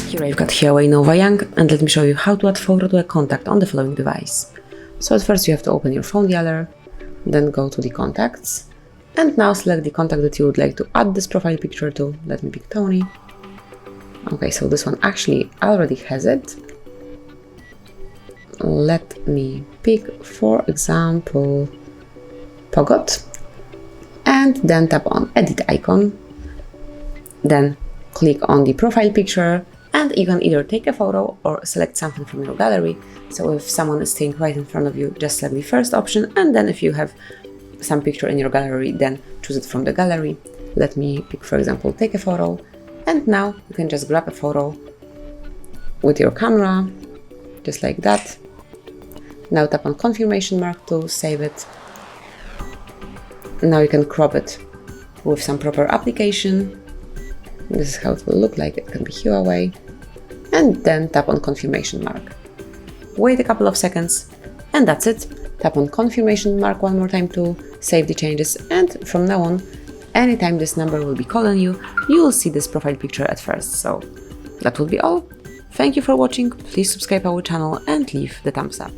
Here I've got HUAWEI Nova Young, and let me show you how to add photo to a contact on the following device. So at first you have to open your phone dialer, then go to the contacts, and now select the contact that you would like to add this profile picture to. Let me pick Tony. Okay, so this one actually already has it. Let me pick, for example, Pogot, and then tap on edit icon. Then click on the profile picture, and you can either take a photo or select something from your gallery. So if someone is staying right in front of you, just select the first option, and then if you have some picture in your gallery, then choose it from the gallery. Let me pick, for example, take a photo, and now you can just grab a photo with your camera, just like that. Now tap on confirmation mark to save it. Now you can crop it with some proper application. This is how it will look like. It can be HUAWEI. And then tap on confirmation mark. Wait a couple of seconds, and that's it. Tap on confirmation mark one more time to save the changes, and from now on, anytime this number will be calling you, you will see this profile picture at first. So that will be all. Thank you for watching. Please subscribe our channel and leave the thumbs up.